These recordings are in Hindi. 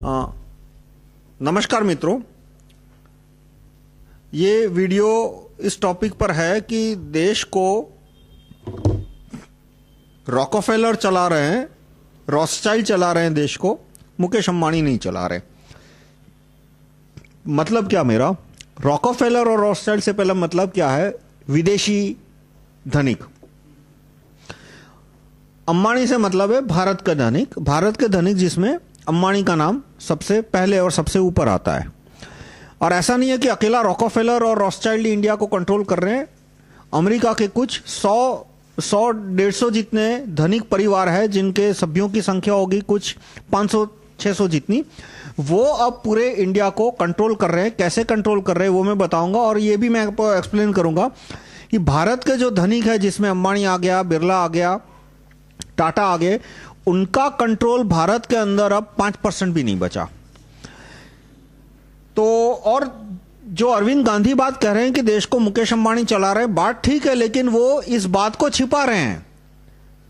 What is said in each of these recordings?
अ, नमस्कार मित्रों, ये वीडियो इस टॉपिक पर है कि देश को रॉकफेलर चला रहे हैं, रॉथस्चाइल्ड चला रहे हैं देश को, मुकेश अंबानी नहीं चला रहे। मतलब क्या मेरा, रॉकफेलर और रॉथस्चाइल्ड से पहले मतलब क्या है? विदेशी धनिक। अंबानी से मतलब है भारत का धनिक, भारत के धनिक जिसमें अंबानी का नाम सबसे पहले और सबसे ऊपर आता है। और ऐसा नहीं है कि अकेला रॉकफेलर और रॉथस्चाइल्ड इंडिया को कंट्रोल कर रहे हैं। अमेरिका के कुछ 100-150 जितने धनिक परिवार है जिनके सभ्यों की संख्या होगी कुछ 500-600 जितनी, वो अब पूरे इंडिया को कंट्रोल कर रहे हैं। कैसे कंट्रोल कर रहे हैं वो मैं बताऊंगा, और ये भी मैं आपको एक्सप्लेन करूंगा कि भारत के जो धनिक है जिसमें अंबानी आ गया, बिरला आ गया, टाटा आ गए, उनका कंट्रोल भारत के अंदर अब 5% भी नहीं बचा। तो और जो अरविंद गांधी बात कह रहे हैं कि देश को मुकेश अंबानी चला रहे हैं, बात ठीक है, लेकिन वो इस बात को छिपा रहे हैं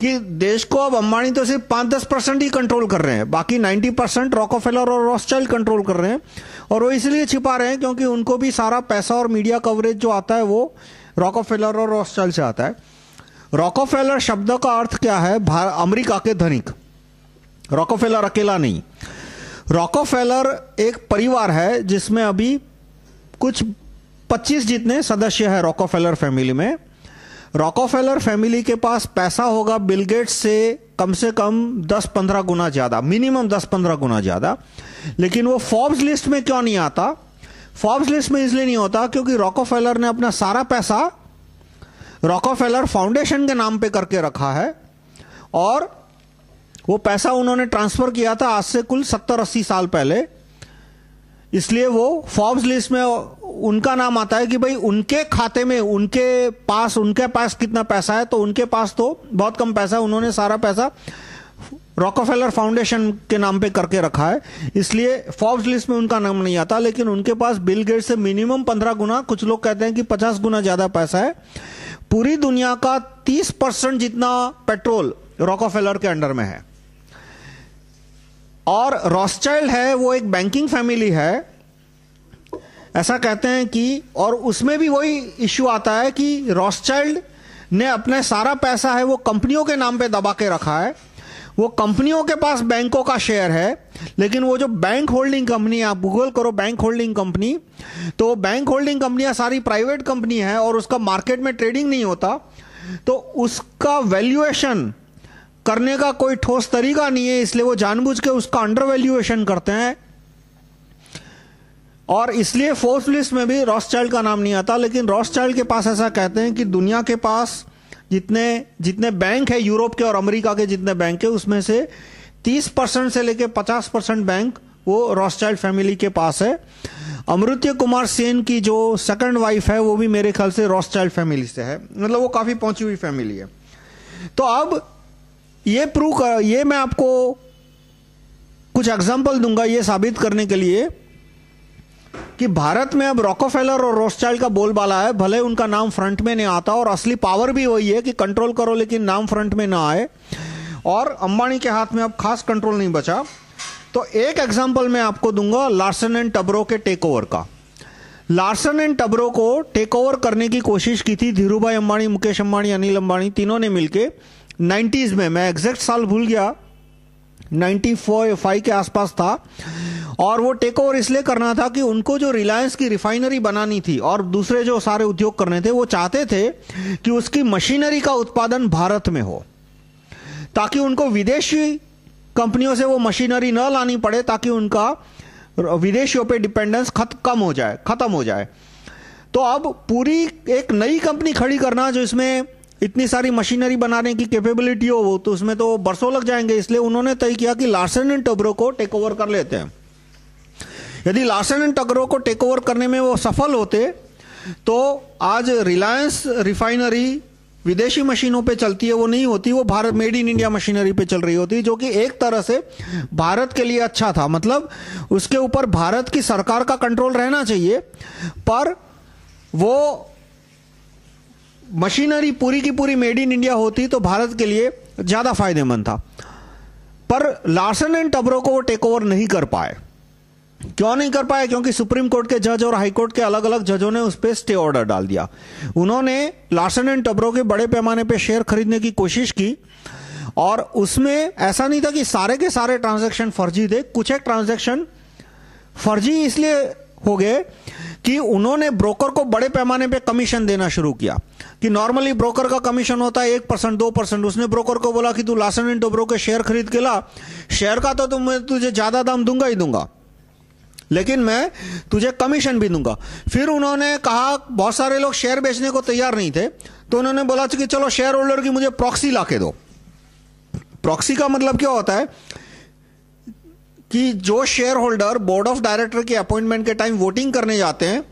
कि देश को अब अंबानी तो सिर्फ 5-10% ही कंट्रोल कर रहे हैं, बाकी 90% रॉकफेलर और रॉथस्चाइल्ड कंट्रोल कर रहे हैं। और वो इसलिए छिपा रहे हैं क्योंकि उनको भी सारा पैसा और मीडिया कवरेज जो आता है वो रॉकफेलर और रॉथस्चाइल्ड से आता है। रॉकफेलर शब्द का अर्थ क्या है? अमेरिका के धनिक। रॉकफेलर अकेला नहीं, रॉकफेलर एक परिवार है जिसमें अभी कुछ 25 जितने सदस्य हैं रॉकफेलर फैमिली में। रॉकफेलर फैमिली के पास पैसा होगा बिल गेट्स से कम 10-15 गुना ज्यादा, मिनिमम 10-15 गुना ज्यादा। लेकिन वो फोर्ब्स लिस्ट में क्यों नहीं आता? फोर्ब्स लिस्ट में इसलिए नहीं होता क्योंकि रॉकफेलर ने अपना सारा पैसा रॉकफेलर फाउंडेशन के नाम पे करके रखा है, और वो पैसा उन्होंने ट्रांसफर किया था आज से कुल 70-80 साल पहले। इसलिए वो फोर्ब्स लिस्ट में उनका नाम आता है कि भाई उनके खाते में, उनके पास कितना पैसा है, तो उनके पास तो बहुत कम पैसा है, उन्होंने सारा पैसा रॉकफेलर फाउंडेशन के नाम पे करके रखा है, इसलिए फोर्ब्स लिस्ट में उनका नाम नहीं आता। लेकिन उनके पास बिल गेट्स से मिनिमम 15 गुना, कुछ लोग कहते हैं कि 50 गुना ज्यादा पैसा है। पूरी दुनिया का 30% जितना पेट्रोल रॉकफेलर के अंडर में है। और रॉथस्चाइल्ड है वो एक बैंकिंग फैमिली है, ऐसा कहते हैं कि, और उसमें भी वही इश्यू आता है कि रॉथस्चाइल्ड ने अपने सारा पैसा है वो कंपनियों के नाम पे दबा के रखा है। वो कंपनियों के पास बैंकों का शेयर है, लेकिन वो जो बैंक होल्डिंग कंपनी, आप गूगल करो बैंक होल्डिंग कंपनी, तो बैंक होल्डिंग कंपनियां सारी प्राइवेट कंपनी है और उसका मार्केट में ट्रेडिंग नहीं होता, तो उसका वैल्यूएशन करने का कोई ठोस तरीका नहीं है, इसलिए वो जानबूझ के उसका अंडर वैल्यूएशन करते हैं। और इसलिए फोर्ब्स लिस्ट में भी रॉथस्चाइल्ड का नाम नहीं आता। लेकिन रॉथस्चाइल्ड के पास ऐसा कहते हैं कि दुनिया के पास जितने बैंक है, यूरोप के और अमेरिका के जितने बैंक है, उसमें से 30% से लेकर 50% बैंक वो रॉथस्चाइल्ड फैमिली के पास है। अमृत्य कुमार सेन की जो सेकंड वाइफ है वो भी मेरे ख्याल से रॉथस्चाइल्ड फैमिली से है, मतलब वो काफी पहुंची हुई फैमिली है। तो अब ये मैं आपको कुछ एग्जांपल दूंगा ये साबित करने के लिए कि भारत में अब रॉकफेलर और रॉथस्चाइल्ड का बोलबाला है, भले उनका नाम फ्रंट में नहीं आता, और असली पावर भी वही है कि कंट्रोल करो लेकिन नाम फ्रंट में ना आए। और अंबानी के हाथ में अब खास कंट्रोल नहीं बचा। तो एक एग्जांपल मैं आपको दूंगा लार्सन एंड टब्रो के टेक ओवर का। लार्सन एंड टब्रो को टेक ओवर करने की कोशिश की थी धीरूभाई अंबानी, मुकेश अंबानी, अनिल अंबानी, तीनों ने मिलके 90s में, मैं एग्जैक्ट साल भूल गया, 95 के आसपास था। और वो टेक ओवर इसलिए करना था कि उनको जो रिलायंस की रिफाइनरी बनानी थी और दूसरे जो सारे उद्योग करने थे, वो चाहते थे कि उसकी मशीनरी का उत्पादन भारत में हो, ताकि उनको विदेशी कंपनियों से वो मशीनरी न लानी पड़े, ताकि उनका विदेशियों पे डिपेंडेंस खत्म हो जाए। तो अब पूरी एक नई कंपनी खड़ी करना जो इसमें इतनी सारी मशीनरी बनाने की कैपेबिलिटी हो, वो तो उसमें तो बरसों लग जाएंगे। इसलिए उन्होंने तय किया कि लार्सन एंड टब्रो को टेक ओवर कर लेते हैं। यदि लार्सन एंड टब्रो को टेक ओवर करने में वो सफल होते तो आज रिलायंस रिफाइनरी विदेशी मशीनों पे चलती है वो नहीं होती, वो Bharat made in India machinery पे चल रही होती, जो कि एक तरह से भारत के लिए अच्छा था। मतलब उसके ऊपर भारत की सरकार का कंट्रोल रहना चाहिए, पर वो मशीनरी पूरी की पूरी मेड इन इंडिया होती तो भारत के लिए ज्यादा फायदेमंद था। पर लार्सन एंड टब्रो को वो टेक ओवर नहीं कर पाए। क्यों नहीं कर पाए? क्योंकि सुप्रीम कोर्ट के जज और हाई कोर्ट के अलग अलग जजों ने उस पर स्टे ऑर्डर डाल दिया। उन्होंने लार्सन एंड टब्रो के बड़े पैमाने पे शेयर खरीदने की कोशिश की, और उसमें ऐसा नहीं था कि सारे के सारे ट्रांजैक्शन फर्जी थे। कुछ एक ट्रांजैक्शन फर्जी इसलिए हो गए कि उन्होंने ब्रोकर को बड़े पैमाने पे कमीशन देना शुरू किया। कि नॉर्मली ब्रोकर का कमीशन होता है 1% 2%। उसने ब्रोकर को बोला कि तू लार्सन एंड टब्रो के शेयर खरीद के ला, शेयर का तो मैं तुझे ज्यादा दाम दूंगा ही दूंगा, लेकिन मैं तुझे कमीशन भी दूंगा। फिर उन्होंने कहा, बहुत सारे लोग शेयर बेचने को तैयार नहीं थे, तो उन्होंने बोला कि चलो शेयर होल्डर की मुझे प्रॉक्सी लाके दो। प्रॉक्सी का मतलब क्या होता है कि जो share holder board of director के अपॉइंटमेंट के टाइम वोटिंग करने जाते हैं,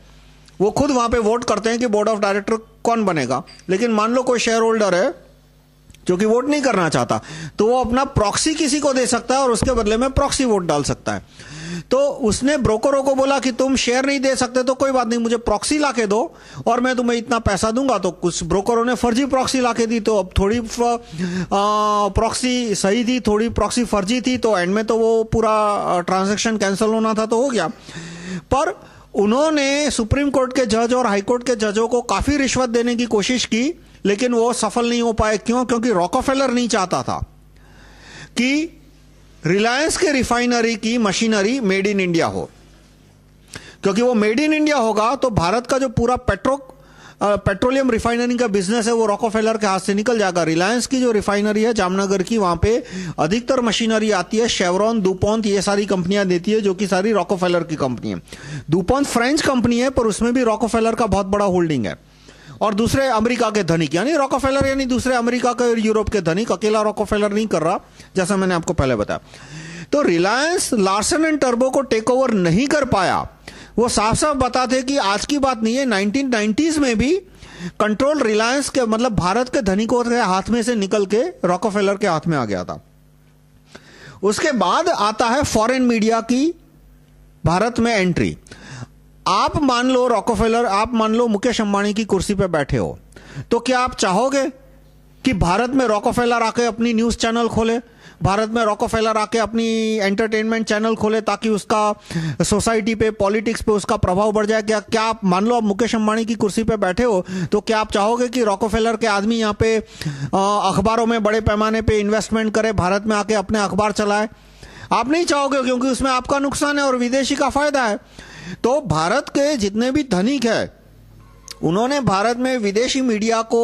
वो खुद वहां पे वोट करते हैं कि बोर्ड ऑफ डायरेक्टर कौन बनेगा। लेकिन मान लो कोई शेयर होल्डर है जो कि वोट नहीं करना चाहता, तो वो अपना प्रॉक्सी किसी को दे सकता है और उसके बदले में प्रॉक्सी वोट डाल सकता है। तो उसने ब्रोकरों को बोला कि तुम शेयर नहीं दे सकते तो कोई बात नहीं, मुझे प्रॉक्सी लाके दो और मैं तुम्हें इतना पैसा दूंगा। तो कुछ ब्रोकरों ने फर्जी प्रॉक्सी लाके दी, तो अब थोड़ी प्रॉक्सी सही थी, थोड़ी प्रॉक्सी फर्जी थी, तो एंड में तो वो पूरा ट्रांजैक्शन कैंसिल होना था तो हो गया। पर उन्होंने सुप्रीम कोर्ट के जज और हाई कोर्ट के जजों को काफी रिश्वत देने की कोशिश की, लेकिन वो सफल नहीं हो पाए। क्यों? क्योंकि रॉकफेलर नहीं चाहता था कि रिलायंस के रिफाइनरी की मशीनरी मेड इन इंडिया हो, क्योंकि वो मेड इन इंडिया होगा तो भारत का जो पूरा पेट्रोलियम रिफाइनरिंग का बिजनेस है वो रॉकफेलर के हाथ से निकल जाएगा। रिलायंस की जो रिफाइनरी है जामनगर की, वहां पे अधिकतर मशीनरी आती है शेवरॉन, डुपॉन्ट, ये सारी कंपनियां देती है, जो कि सारी रॉकफेलर की कंपनी है। डुपॉन्ट फ्रेंच कंपनी है, पर उसमें भी रॉकफेलर का बहुत बड़ा होल्डिंग है। और दूसरे अमेरिका के धनिक, यानी रॉकफेलर यानी दूसरे अमेरिका के और यूरोप के धनिक, अकेला रॉकफेलर नहीं कर रहा, जैसा मैंने आपको पहले बताया। तो रिलायंस लार्सन एंड टर्बो को टेक ओवर नहीं कर पाया। वो साफ साफ बताते कि आज की बात नहीं है, 1990s में भी कंट्रोल रिलायंस के मतलब भारत के धनिकों के हाथ में से निकल के रॉकफेलर के हाथ में आ गया था। उसके बाद आता है फॉरेन मीडिया की भारत में एंट्री। आप मान लो रॉकफेलर, आप मान लो मुकेश अंबानी की कुर्सी पे बैठे हो, तो क्या आप चाहोगे कि भारत में रॉकफेलर आके अपनी न्यूज चैनल खोले, भारत में रॉकफेलर आके अपनी एंटरटेनमेंट चैनल खोले, ताकि उसका सोसाइटी पे, पॉलिटिक्स पे उसका प्रभाव बढ़ जाए? क्या आप मान लो आप मुकेश अंबानी की कुर्सी पे बैठे हो, तो क्या आप चाहोगे कि रॉकफेलर के आदमी यहाँ पे अखबारों में बड़े पैमाने पे इन्वेस्टमेंट करे, भारत में आके अपने अखबार चलाए? आप नहीं चाहोगे, क्योंकि उसमें आपका नुकसान है और विदेशी का फायदा है। तो भारत के जितने भी धनिक है, उन्होंने भारत में विदेशी मीडिया को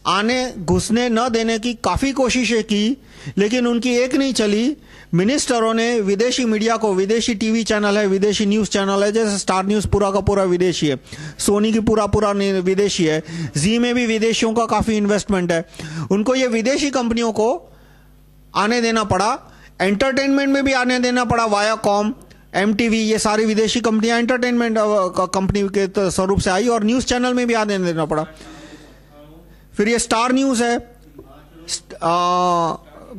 आने घुसने न देने की काफी कोशिशें की, लेकिन उनकी एक नहीं चली। मिनिस्टरों ने विदेशी मीडिया को, विदेशी टीवी चैनल है, विदेशी न्यूज चैनल है, जैसे स्टार न्यूज पूरा का पूरा विदेशी है, सोनी की पूरा विदेशी है, जी में भी विदेशियों का काफी इन्वेस्टमेंट है, उनको ये विदेशी कंपनियों को आने देना पड़ा। एंटरटेनमेंट में भी आने देना पड़ा, वायाकॉम, एमटीवी, ये सारी विदेशी कंपनियां एंटरटेनमेंट कंपनी के स्वरूप से आई, और न्यूज चैनल में भी आने देना पड़ा। फिर ये स्टार न्यूज है,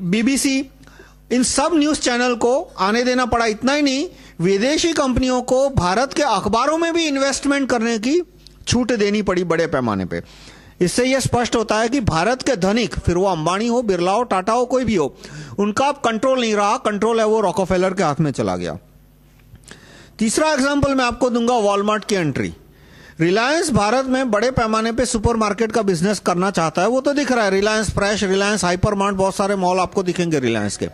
बीबीसी, इन सब न्यूज चैनल को आने देना पड़ा। इतना ही नहीं, विदेशी कंपनियों को भारत के अखबारों में भी इन्वेस्टमेंट करने की छूट देनी पड़ी बड़े पैमाने पे। इससे यह स्पष्ट होता है कि भारत के धनिक, फिर वो अंबानी हो, बिरला हो, टाटा हो, कोई भी हो, उनका अब कंट्रोल नहीं रहा, कंट्रोल है वो रॉकफेलर के हाथ में चला गया। तीसरा एग्जांपल मैं आपको दूंगा, वॉलमार्ट की एंट्री। रिलायंस भारत में बड़े पैमाने पे सुपरमार्केट का बिजनेस करना चाहता है, वो तो दिख रहा है, रिलायंस फ्रेश, रिलायंस हाइपरमार्ट, बहुत सारे मॉल आपको दिखेंगे रिलायंस के।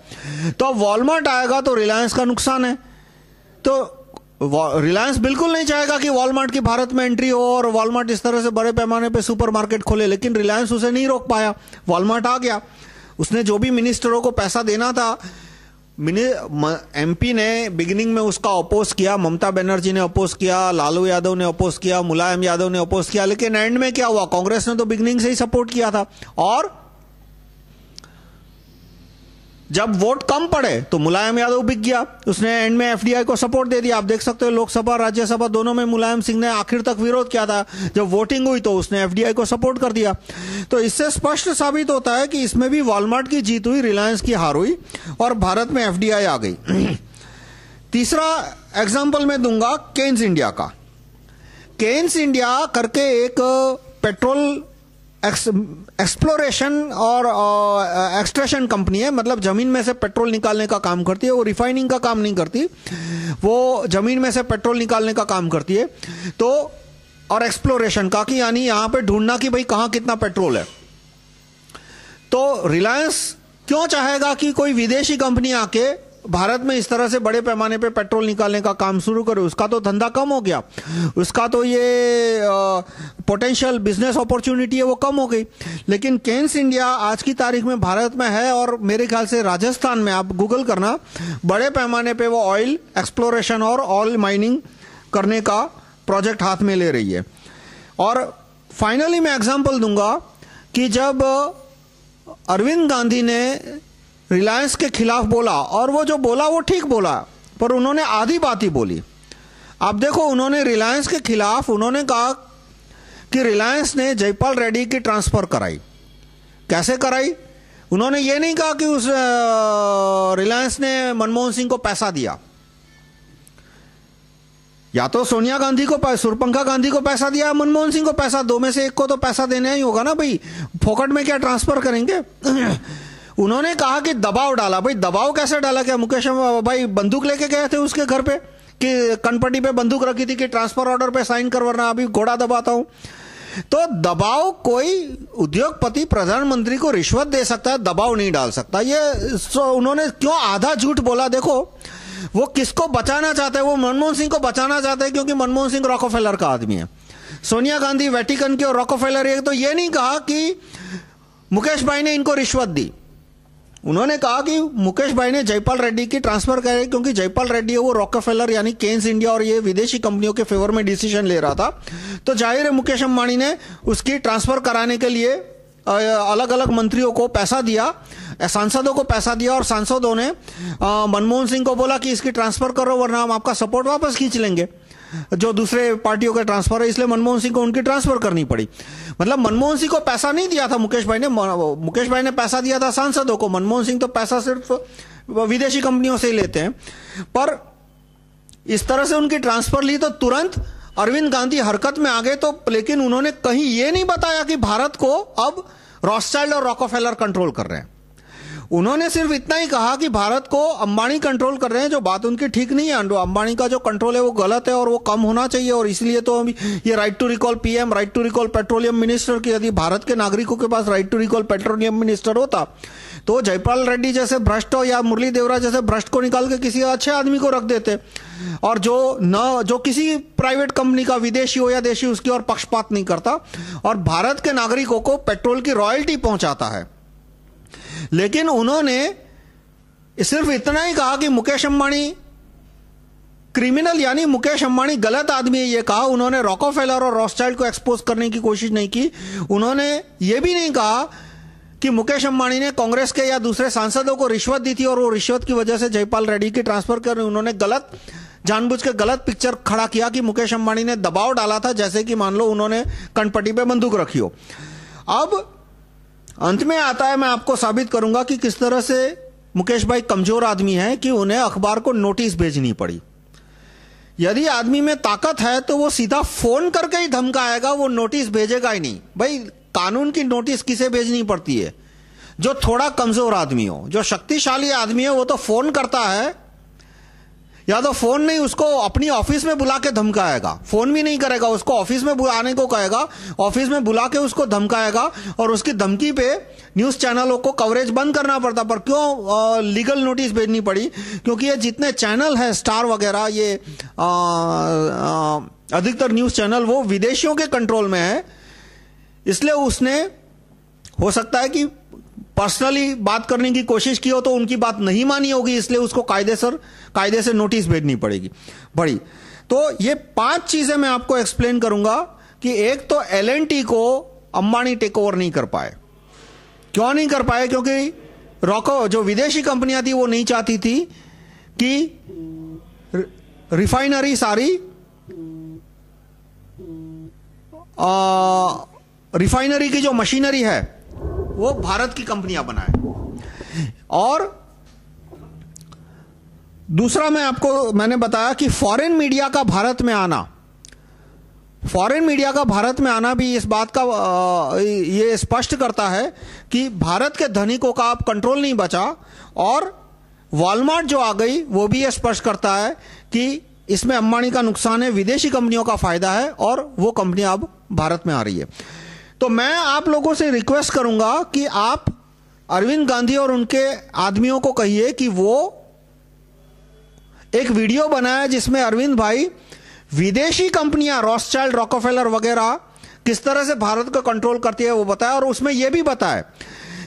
तो अब वॉलमार्ट आएगा तो रिलायंस का नुकसान है। तो रिलायंस बिल्कुल नहीं चाहेगा कि वॉलमार्ट की भारत में एंट्री हो और वॉलमार्ट इस तरह से बड़े पैमाने पे सुपरमार्केट खोले, लेकिन रिलायंस उसे नहीं रोक पाया। वॉलमार्ट आ गया, उसने जो भी मिनिस्टरों को पैसा देना था, एमपी ने बिगिनिंग में उसका अपोज किया, ममता बनर्जी ने अपोज किया, लालू यादव ने अपोज किया, मुलायम यादव ने अपोज किया, लेकिन एंड में क्या हुआ, कांग्रेस ने तो बिगिनिंग से ही सपोर्ट किया था। और जब वोट कम पड़े तो मुलायम यादव बिक गया, उसने एंड में एफडीआई को सपोर्ट दे दिया। आप देख सकते हो लोकसभा राज्यसभा दोनों में मुलायम सिंह ने आखिर तक विरोध किया था, जब वोटिंग हुई तो उसने एफडीआई को सपोर्ट कर दिया। तो इससे स्पष्ट साबित होता है कि इसमें भी वॉलमार्ट की जीत हुई, रिलायंस की हार हुई और भारत में एफडीआई आ गई। तीसरा एग्जाम्पल मैं दूंगा केन्स इंडिया का। केन्स इंडिया करके एक पेट्रोल एक्सप्लोरेशन और एक्सट्रैक्शन कंपनी है, मतलब जमीन में से पेट्रोल निकालने का काम करती है। वो रिफाइनिंग का काम नहीं करती, वो जमीन में से पेट्रोल निकालने का काम करती है। तो और एक्सप्लोरेशन का कि यानी यहां पे ढूंढना कि भाई कहां कितना पेट्रोल है। तो रिलायंस क्यों चाहेगा कि कोई विदेशी कंपनी आके भारत में इस तरह से बड़े पैमाने पे पेट्रोल निकालने का काम शुरू करे? उसका तो धंधा कम हो गया, उसका तो ये पोटेंशियल बिजनेस अपॉर्चुनिटी है वो कम हो गई। लेकिन केन्स इंडिया आज की तारीख में भारत में है, और मेरे ख्याल से राजस्थान में, आप गूगल करना, बड़े पैमाने पे वो ऑयल एक्सप्लोरेशन और ऑयल माइनिंग करने का प्रोजेक्ट हाथ में ले रही है। और फाइनली मैं एग्जांपल दूंगा कि जब अरविंद गांधी ने रिलायंस के खिलाफ बोला, और वो जो बोला वो ठीक बोला, पर उन्होंने आधी बात ही बोली। आप देखो, उन्होंने रिलायंस के खिलाफ उन्होंने कहा कि रिलायंस ने जयपाल रेड्डी की ट्रांसफर कराई। कैसे कराई? उन्होंने ये नहीं कहा कि उस रिलायंस ने मनमोहन सिंह को पैसा दिया, या तो सोनिया गांधी को, सुरपंखा गांधी को पैसा दिया, मनमोहन सिंह को पैसा, दो में से एक को तो पैसा देना ही होगा ना भाई, फोकट में क्या ट्रांसफर करेंगे। उन्होंने कहा कि दबाव डाला। भाई दबाव कैसे डाला? क्या मुकेश भाई बंदूक लेके गए थे उसके घर पे कि कनपट्टी पे बंदूक रखी थी कि ट्रांसफर ऑर्डर पे साइन कर, वरना अभी घोड़ा दबाता हूं? तो दबाव, कोई उद्योगपति प्रधानमंत्री को रिश्वत दे सकता है, दबाव नहीं डाल सकता। ये उन्होंने क्यों आधा झूठ बोला? देखो, वो किसको बचाना चाहते हैं? वो मनमोहन सिंह को बचाना चाहते हैं, क्योंकि मनमोहन सिंह रॉकफेलर का आदमी है, सोनिया गांधी वेटिकन की और रॉकफेलर है। तो ये नहीं कहा कि मुकेश भाई ने इनको रिश्वत दी, उन्होंने कहा कि मुकेश भाई ने जयपाल रेड्डी की ट्रांसफर करे, क्योंकि जयपाल रेड्डी है वो रॉकफेलर यानी केन्स इंडिया और ये विदेशी कंपनियों के फेवर में डिसीजन ले रहा था। तो जाहिर है मुकेश अंबानी ने उसकी ट्रांसफर कराने के लिए अलग अलग मंत्रियों को पैसा दिया, सांसदों को पैसा दिया, और सांसदों ने मनमोहन सिंह को बोला कि इसकी ट्रांसफर करो वरना हम आपका सपोर्ट वापस खींच लेंगे, जो दूसरे पार्टियों का ट्रांसफर है। इसलिए मनमोहन सिंह को उनकी ट्रांसफर करनी पड़ी। मतलब मनमोहन सिंह को पैसा नहीं दिया था मुकेश भाई ने, मुकेश भाई ने पैसा दिया था सांसदों को। मनमोहन सिंह तो पैसा सिर्फ विदेशी कंपनियों से ही लेते हैं। पर इस तरह से उनकी ट्रांसफर ली तो तुरंत अरविंद गांधी हरकत में आ गए। तो लेकिन उन्होंने कहीं यह नहीं बताया कि भारत को अब रॉथस्चाइल्ड और रॉकफेलर कंट्रोल कर रहे हैं। उन्होंने सिर्फ इतना ही कहा कि भारत को अंबानी कंट्रोल कर रहे हैं, जो बात उनकी ठीक नहीं है। अंबानी का जो कंट्रोल है वो गलत है और वो कम होना चाहिए, और इसलिए तो ये right to recall PM, right to recall petroleum minister की, यदि भारत के नागरिकों के पास right to recall petroleum minister होता तो जयपाल रेड्डी जैसे भ्रष्ट हो या मुरली देवरा जैसे भ्रष्ट को निकाल के किसी अच्छे आदमी को रख देते, और जो किसी प्राइवेट कंपनी का, विदेशी हो या देशी, उसकी और पक्षपात नहीं करता और भारत के नागरिकों को पेट्रोल की रॉयल्टी पहुंचाता है। लेकिन उन्होंने सिर्फ इतना ही कहा कि मुकेश अंबानी क्रिमिनल यानी मुकेश अंबानी गलत आदमी है, ये कहा। उन्होंने रॉकफेलर और रॉथस्चाइल्ड को एक्सपोज करने की कोशिश नहीं की। उन्होंने ये भी नहीं कहा कि मुकेश अंबानी ने कांग्रेस के या दूसरे सांसदों को रिश्वत दी थी और वो रिश्वत की वजह से जयपाल रेड्डी की ट्रांसफर कर। उन्होंने जानबूझ के गलत पिक्चर खड़ा किया कि मुकेश अंबानी ने दबाव डाला था, जैसे कि मान लो उन्होंने कनपट्टी पे बंदूक रखी हो। अब अंत में आता है, मैं आपको साबित करूंगा कि किस तरह से मुकेश भाई कमजोर आदमी है कि उन्हें अखबार को नोटिस भेजनी पड़ी। यदि आदमी में ताकत है तो वो सीधा फोन करके ही धमकाएगा, वो नोटिस भेजेगा ही नहीं। भाई कानून की नोटिस किसे भेजनी पड़ती है? जो थोड़ा कमजोर आदमी हो। जो शक्तिशाली आदमी है वो तो फोन करता है, या तो फोन नहीं, उसको अपनी ऑफिस में बुला के धमकाएगा। फोन भी नहीं करेगा, उसको ऑफिस में आने को कहेगा, ऑफिस में बुला के उसको धमकाएगा, और उसकी धमकी पे न्यूज चैनलों को कवरेज बंद करना पड़ता। पर क्यों लीगल नोटिस भेजनी पड़ी? क्योंकि ये जितने चैनल है, स्टार वगैरह, ये अधिकतर न्यूज चैनल वो विदेशियों के कंट्रोल में है। इसलिए उसने, हो सकता है कि पर्सनली बात करने की कोशिश की हो तो उनकी बात नहीं मानी होगी, इसलिए उसको कायदे से नोटिस भेजनी पड़ेगी बड़ी। तो ये 5 चीजें मैं आपको एक्सप्लेन करूंगा कि एक तो एल&टी को अंबानी टेक ओवर नहीं कर पाए। क्यों नहीं कर पाए? क्योंकि जो विदेशी कंपनियां थी वो नहीं चाहती थी कि रिफाइनरी सारी रिफाइनरी की जो मशीनरी है वो भारत की कंपनियां बनाए। और दूसरा मैंने बताया कि फॉरेन मीडिया का भारत में आना, फॉरेन मीडिया का भारत में आना भी इस बात का ये स्पष्ट करता है कि भारत के धनिकों का अब कंट्रोल नहीं बचा, और वॉलमार्ट जो आ गई वो भी ये स्पष्ट करता है कि इसमें अंबानी का नुकसान है, विदेशी कंपनियों का फायदा है, और वो कंपनियां अब भारत में आ रही है। तो मैं आप लोगों से रिक्वेस्ट करूंगा कि आप अरविंद गांधी और उनके आदमियों को कहिए कि वो एक वीडियो बनाए जिसमें अरविंद भाई विदेशी कंपनियां रॉथस्चाइल्ड, रॉकफेलर वगैरह किस तरह से भारत को कंट्रोल करती है वो बताए, और उसमें यह भी बताए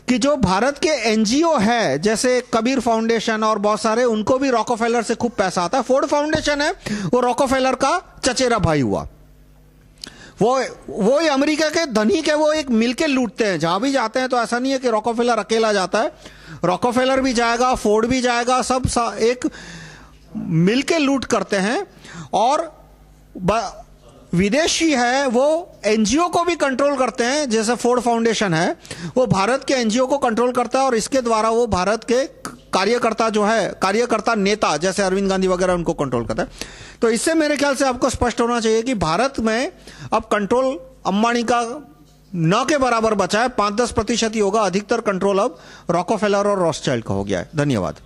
कि जो भारत के एनजीओ है जैसे कबीर फाउंडेशन और बहुत सारे, उनको भी रॉकफेलर से खूब पैसा आता है। फोर्ड फाउंडेशन है वो रॉकफेलर का चचेरा भाई हुआ, वो अमेरिका के धनिक है, वो एक मिलके लूटते हैं जहां भी जाते हैं। तो ऐसा नहीं है कि रॉकफेलर अकेला जाता है, रॉकफेलर भी जाएगा, फोर्ड भी जाएगा, सब एक मिलके लूट करते हैं। और विदेशी है वो एनजीओ को भी कंट्रोल करते हैं, जैसे फोर्ड फाउंडेशन है वो भारत के एनजीओ को कंट्रोल करता है, और इसके द्वारा वो भारत के कार्यकर्ता जो है, कार्यकर्ता नेता जैसे अरविंद गांधी वगैरह, उनको कंट्रोल करता है। तो इससे मेरे ख्याल से आपको स्पष्ट होना चाहिए कि भारत में अब कंट्रोल अंबानी का न के बराबर बचा है, 5-10% ही होगा, अधिकतर कंट्रोल अब रॉकफेलर और रॉथस्चाइल्ड का हो गया है। धन्यवाद।